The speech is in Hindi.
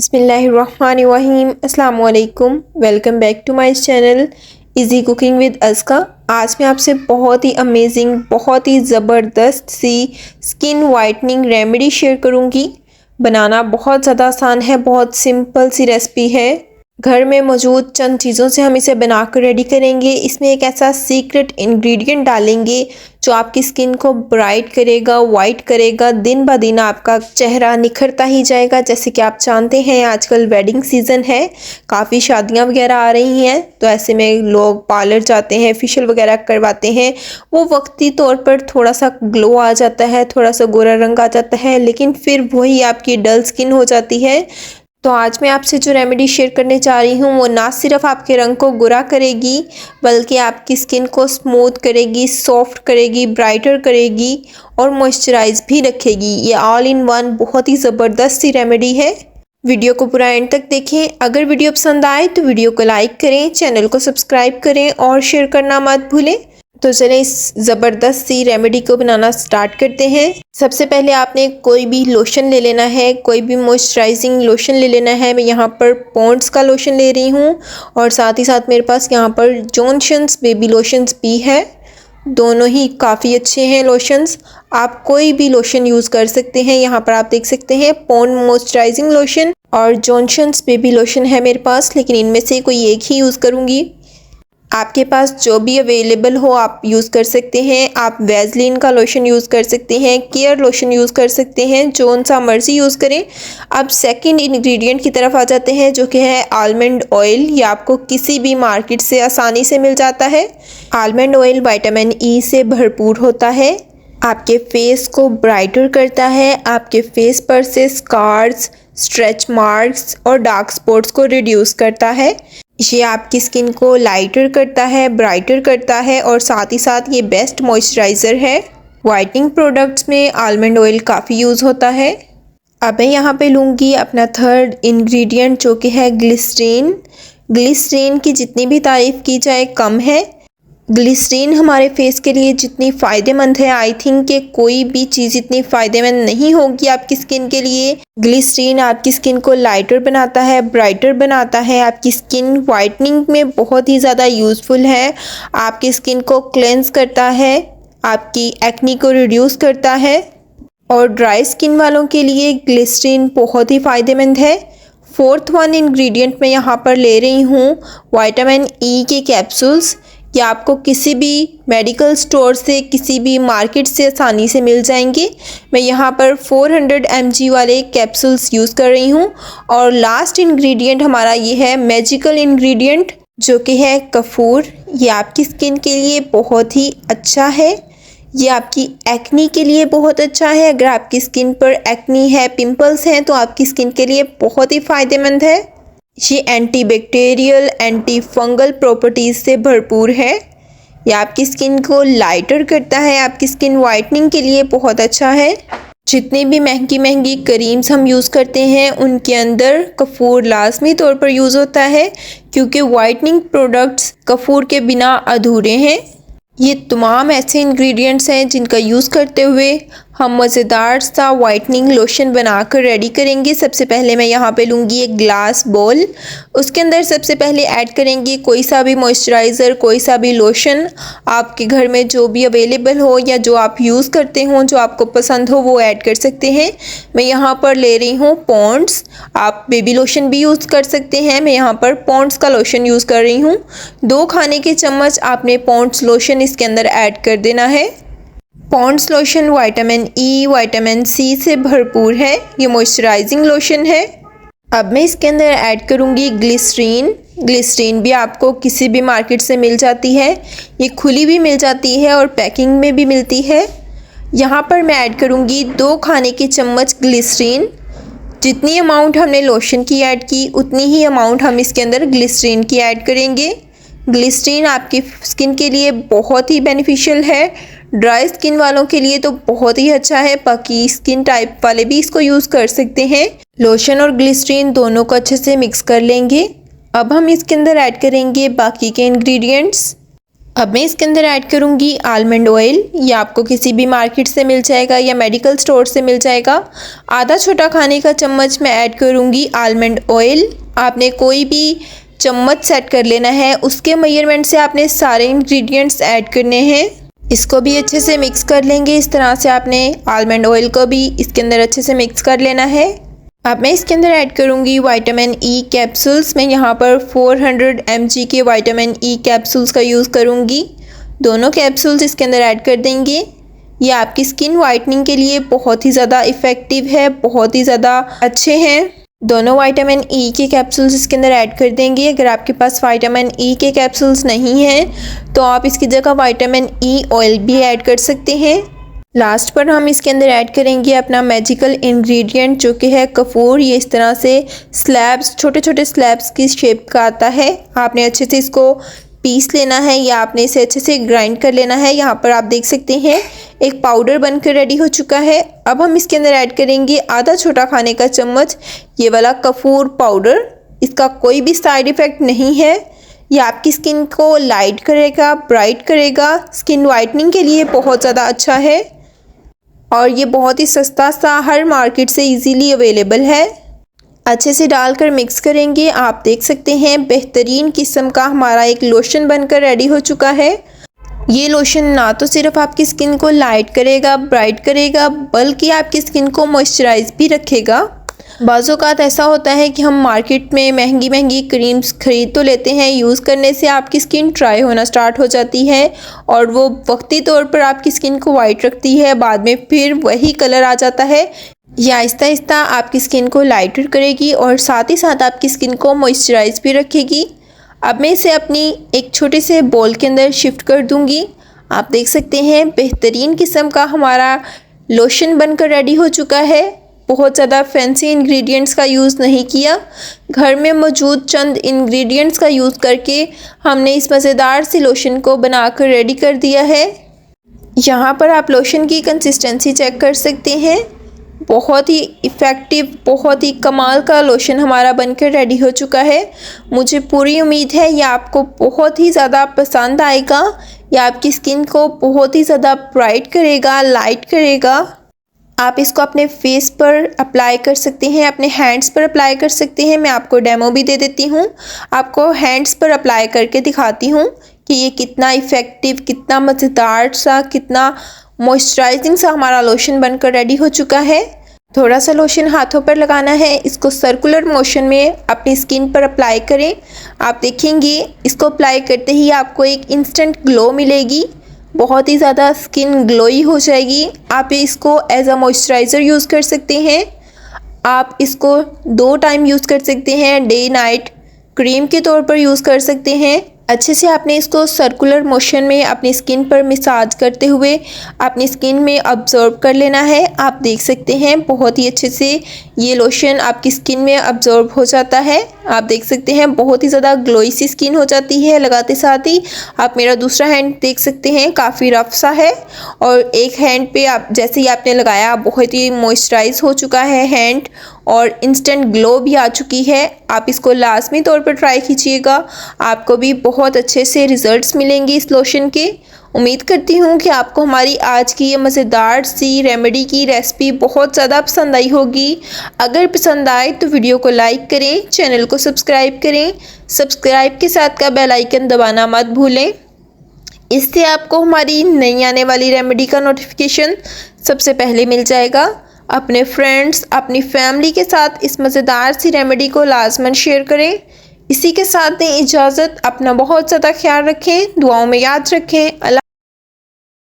बिस्मिल्लाहिर्रहमानिर्रहीम अस्सलाम वालेकुम। Welcome back to my channel easy cooking with अस्का। आज मैं आपसे बहुत ही अमेजिंग, बहुत ही ज़बरदस्त सी स्किन वाइटनिंग रेमेडी शेयर करूंगी। बनाना बहुत ज़्यादा आसान है, बहुत सिंपल सी रेसिपी है। घर में मौजूद चंद चीज़ों से हम इसे बनाकर रेडी करेंगे। इसमें एक ऐसा सीक्रेट इंग्रेडिएंट डालेंगे जो आपकी स्किन को ब्राइट करेगा, वाइट करेगा। दिन ब दिन आपका चेहरा निखरता ही जाएगा। जैसे कि आप जानते हैं आजकल वेडिंग सीज़न है, काफ़ी शादियां वगैरह आ रही हैं, तो ऐसे में लोग पार्लर जाते हैं, फेशियल वगैरह करवाते हैं। वो वक्ती तौर पर थोड़ा सा ग्लो आ जाता है, थोड़ा सा गोरा रंग आ जाता है, लेकिन फिर वही आपकी डल स्किन हो जाती है। तो आज मैं आपसे जो रेमेडी शेयर करने जा रही हूँ वो ना सिर्फ आपके रंग को गोरा करेगी, बल्कि आपकी स्किन को स्मूथ करेगी, सॉफ्ट करेगी, ब्राइटर करेगी और मॉइस्चराइज भी रखेगी। ये ऑल इन वन बहुत ही ज़बरदस्त सी रेमेडी है। वीडियो को पूरा एंड तक देखें। अगर वीडियो पसंद आए तो वीडियो को लाइक करें, चैनल को सब्सक्राइब करें और शेयर करना मत भूलें। तो चलें इस ज़बरदस्त सी रेमेडी को बनाना स्टार्ट करते हैं। सबसे पहले आपने कोई भी लोशन ले लेना है, कोई भी मॉइस्चराइजिंग लोशन ले लेना है। मैं यहाँ पर पॉन्ड्स का लोशन ले रही हूँ और साथ ही साथ मेरे पास यहाँ पर जॉनसन्स बेबी लोशंस भी है। दोनों ही काफ़ी अच्छे हैं लोशंस। आप कोई भी लोशन यूज़ कर सकते हैं। यहाँ पर आप देख सकते हैं पॉन्ड मॉइस्चराइजिंग लोशन और जॉनसन्स बेबी लोशन है मेरे पास, लेकिन इनमें से कोई एक ही यूज़ करूँगी। आपके पास जो भी अवेलेबल हो आप यूज़ कर सकते हैं। आप वैसलीन का लोशन यूज़ कर सकते हैं, केयर लोशन यूज़ कर सकते हैं, जौन सा मर्ज़ी यूज़ करें। अब सेकंड इंग्रेडिएंट की तरफ आ जाते हैं, जो कि है आलमंड ऑयल। ये आपको किसी भी मार्केट से आसानी से मिल जाता है। आलमंड ऑयल विटामिन ई से भरपूर होता है, आपके फेस को ब्राइटर करता है, आपके फेस पर से स्कार्स, स्ट्रेच मार्क्स और डार्क स्पॉट्स को रिड्यूस करता है। ये आपकी स्किन को लाइटर करता है, ब्राइटर करता है और साथ ही साथ ये बेस्ट मॉइस्चराइज़र है। वाइटनिंग प्रोडक्ट्स में आलमंड ऑयल काफ़ी यूज़ होता है। अब मैं यहाँ पे लूँगी अपना थर्ड इंग्रेडिएंट, जो कि है ग्लिसरीन। ग्लिसरीन की जितनी भी तारीफ़ की जाए कम है। ग्लिसरीन हमारे फेस के लिए जितनी फ़ायदेमंद है, आई थिंक कि कोई भी चीज़ इतनी फ़ायदेमंद नहीं होगी आपकी स्किन के लिए। ग्लिसरीन आपकी स्किन को लाइटर बनाता है, ब्राइटर बनाता है, आपकी स्किन वाइटनिंग में बहुत ही ज़्यादा यूज़फुल है। आपकी स्किन को क्लेंस करता है, आपकी एक्नी को रिड्यूस करता है और ड्राई स्किन वालों के लिए ग्लिसरीन बहुत ही फ़ायदेमंद है। फोर्थ वन इंग्रेडिएंट मैं यहाँ पर ले रही हूँ विटामिन ई के कैप्सूल्स। ये आपको किसी भी मेडिकल स्टोर से, किसी भी मार्केट से आसानी से मिल जाएंगे। मैं यहाँ पर 400 mg वाले कैप्सूल्स यूज़ कर रही हूँ। और लास्ट इंग्रेडिएंट हमारा ये है मैजिकल इंग्रेडिएंट, जो कि है कपूर। ये आपकी स्किन के लिए बहुत ही अच्छा है। ये आपकी एक्नी के लिए बहुत अच्छा है। अगर आपकी स्किन पर एक्नी है, पिंपल्स हैं, तो आपकी स्किन के लिए बहुत ही फ़ायदेमंद है। ये anti bacterial, anti fungal properties से भरपूर है। ये आपकी स्किन को लाइटर करता है, आपकी स्किन वाइटनिंग के लिए बहुत अच्छा है। जितनी भी महंगी महंगी क्रीम्स हम यूज़ करते हैं उनके अंदर कपूर लाजमी तौर पर यूज़ होता है, क्योंकि वाइटनिंग प्रोडक्ट्स कपूर के बिना अधूरे हैं। ये तमाम ऐसे इंग्रेडिएंट्स हैं जिनका यूज़ करते हुए हम मज़ेदार सा वाइटनिंग लोशन बनाकर रेडी करेंगे। सबसे पहले मैं यहाँ पे लूँगी एक ग्लास बोल। उसके अंदर सबसे पहले ऐड करेंगे कोई सा भी मॉइस्चराइज़र, कोई सा भी लोशन आपके घर में जो भी अवेलेबल हो या जो आप यूज़ करते हो, जो आपको पसंद हो, वो ऐड कर सकते हैं। मैं यहाँ पर ले रही हूँ पॉन्ड्स। आप बेबी लोशन भी यूज़ कर सकते हैं। मैं यहाँ पर पॉन्ड्स का लोशन यूज़ कर रही हूँ। 2 खाने के चम्मच आपने पॉन्ड्स लोशन इसके अंदर ऐड कर देना है। Pond's lotion vitamin E, vitamin C से भरपूर है। ये मॉइस्चराइजिंग लोशन है। अब मैं इसके अंदर ऐड करूँगी ग्लिसरीन। ग्लिसरीन भी आपको किसी भी मार्केट से मिल जाती है। ये खुली भी मिल जाती है और पैकिंग में भी मिलती है। यहाँ पर मैं ऐड करूँगी 2 खाने के चम्मच ग्लिसरीन। जितनी अमाउंट हमने लोशन की ऐड की, उतनी ही अमाउंट हम इसके अंदर ग्लिसरीन की ऐड करेंगे। ग्लिसरीन आपकी स्किन के लिए बहुत ही बेनिफिशियल है। ड्राई स्किन वालों के लिए तो बहुत ही अच्छा है, बाकी स्किन टाइप वाले भी इसको यूज़ कर सकते हैं। लोशन और ग्लिसरीन दोनों को अच्छे से मिक्स कर लेंगे। अब हम इसके अंदर ऐड करेंगे बाकी के इंग्रेडिएंट्स। अब मैं इसके अंदर ऐड करूँगी आलमंड ऑयल। ये आपको किसी भी मार्केट से मिल जाएगा या मेडिकल स्टोर से मिल जाएगा। आधा छोटा खाने का चम्मच मैं ऐड करूँगी आलमंड ऑयल। आपने कोई भी चम्मच सेट कर लेना है, उसके मेजरमेंट से आपने सारे इंग्रेडिएंट्स ऐड करने हैं। इसको भी अच्छे से मिक्स कर लेंगे। इस तरह से आपने आलमंड ऑयल को भी इसके अंदर अच्छे से मिक्स कर लेना है। अब मैं इसके अंदर ऐड करूँगी विटामिन ई कैप्सूल्स। मैं यहाँ पर 400 mg के विटामिन ई कैप्सूल्स का यूज़ करूँगी। दोनों कैप्सूल्स इसके अंदर ऐड कर देंगे। ये आपकी स्किन वाइटनिंग के लिए बहुत ही ज़्यादा इफ़ेक्टिव है, बहुत ही ज़्यादा अच्छे हैं। दोनों विटामिन ई के कैप्सूल्स इसके अंदर ऐड कर देंगे। अगर आपके पास विटामिन ई के कैप्सूल्स नहीं हैं तो आप इसकी जगह विटामिन ई ऑयल भी ऐड कर सकते हैं। लास्ट पर हम इसके अंदर ऐड करेंगे अपना मैजिकल इंग्रेडिएंट जो कि है कपूर। ये इस तरह से स्लैब्स, छोटे छोटे स्लैब्स की शेप का आता है। आपने अच्छे से इसको पीस लेना है या आपने इसे अच्छे से ग्राइंड कर लेना है। यहाँ पर आप देख सकते हैं एक पाउडर बनकर रेडी हो चुका है। अब हम इसके अंदर ऐड करेंगे आधा छोटा खाने का चम्मच ये वाला कपूर पाउडर। इसका कोई भी साइड इफ़ेक्ट नहीं है। ये आपकी स्किन को लाइट करेगा, ब्राइट करेगा, स्किन वाइटनिंग के लिए बहुत ज़्यादा अच्छा है और ये बहुत ही सस्ता सा हर मार्केट से इजीली अवेलेबल है। अच्छे से डालकर मिक्स करेंगे। आप देख सकते हैं बेहतरीन किस्म का हमारा एक लोशन बनकर रेडी हो चुका है। ये लोशन ना तो सिर्फ आपकी स्किन को लाइट करेगा, ब्राइट करेगा, बल्कि आपकी स्किन को मॉइस्चराइज भी रखेगा। बाज़ औक़ात ऐसा होता है कि हम मार्केट में महंगी महंगी क्रीम्स ख़रीद तो लेते हैं, यूज़ करने से आपकी स्किन ड्राई होना स्टार्ट हो जाती है और वो वक्ती तौर पर आपकी स्किन को वाइट रखती है, बाद में फिर वही कलर आ जाता है। यह आहिस्ता आहिस्ता आपकी स्किन को लाइटर करेगी और साथ ही साथ आपकी स्किन को मॉइस्चराइज भी रखेगी। अब मैं इसे अपनी एक छोटे से बोल के अंदर शिफ्ट कर दूँगी। आप देख सकते हैं बेहतरीन किस्म का हमारा लोशन बनकर रेडी हो चुका है। बहुत ज़्यादा फैंसी इंग्रेडिएंट्स का यूज़ नहीं किया, घर में मौजूद चंद इंग्रेडिएंट्स का यूज़ करके हमने इस मज़ेदार से लोशन को बनाकर रेडी कर दिया है। यहाँ पर आप लोशन की कंसिस्टेंसी चेक कर सकते हैं। बहुत ही इफ़ेक्टिव, बहुत ही कमाल का लोशन हमारा बनकर रेडी हो चुका है। मुझे पूरी उम्मीद है ये आपको बहुत ही ज़्यादा पसंद आएगा। ये आपकी स्किन को बहुत ही ज़्यादा ब्राइट करेगा, लाइट करेगा। आप इसको अपने फेस पर अप्लाई कर सकते हैं, अपने हैंड्स पर अप्लाई कर सकते हैं। मैं आपको डेमो भी दे देती हूँ, आपको हैंड्स पर अप्लाई करके दिखाती हूँ कि ये कितना इफ़ेक्टिव, कितना मज़ेदार सा, कितना मॉइस्चराइजिंग सा हमारा लोशन बनकर रेडी हो चुका है। थोड़ा सा लोशन हाथों पर लगाना है, इसको सर्कुलर मोशन में अपनी स्किन पर अप्लाई करें। आप देखेंगे इसको अप्लाई करते ही आपको एक इंस्टेंट ग्लो मिलेगी, बहुत ही ज़्यादा स्किन ग्लोई हो जाएगी। आप इसको एज अ मॉइस्चराइज़र यूज़ कर सकते हैं। आप इसको 2 टाइम यूज़ कर सकते हैं, डे नाइट क्रीम के तौर पर यूज़ कर सकते हैं। अच्छे से आपने इसको सर्कुलर मोशन में अपनी स्किन पर मसाज करते हुए अपनी स्किन में अब्जॉर्ब कर लेना है। आप देख सकते हैं बहुत ही अच्छे से ये लोशन आपकी स्किन में अब्जॉर्ब हो जाता है। आप देख सकते हैं बहुत ही ज़्यादा ग्लोई सी स्किन हो जाती है। लगाते साथ ही आप मेरा दूसरा हैंड देख सकते हैं काफ़ी रफ सा है और एक हैंड पे आप जैसे ही आपने लगाया बहुत ही मॉइस्चराइज हो चुका है हैंड और इंस्टेंट ग्लो भी आ चुकी है। आप इसको लाजमी तौर पर ट्राई कीजिएगा, आपको भी बहुत अच्छे से रिज़ल्ट्स मिलेंगे इस लोशन के। उम्मीद करती हूँ कि आपको हमारी आज की ये मज़ेदार सी रेमेडी की रेसिपी बहुत ज़्यादा पसंद आई होगी। अगर पसंद आए तो वीडियो को लाइक करें, चैनल को सब्सक्राइब करें, सब्सक्राइब के साथ का बेल आइकन दबाना मत भूलें। इससे आपको हमारी नई आने वाली रेमेडी का नोटिफिकेशन सबसे पहले मिल जाएगा। अपने फ्रेंड्स, अपनी फैमिली के साथ इस मज़ेदार सी रेमेडी को लाजमन शेयर करें। इसी के साथ दें इजाज़त। अपना बहुत ज़्यादा ख्याल रखें, दुआओं में याद रखें। अल्लाह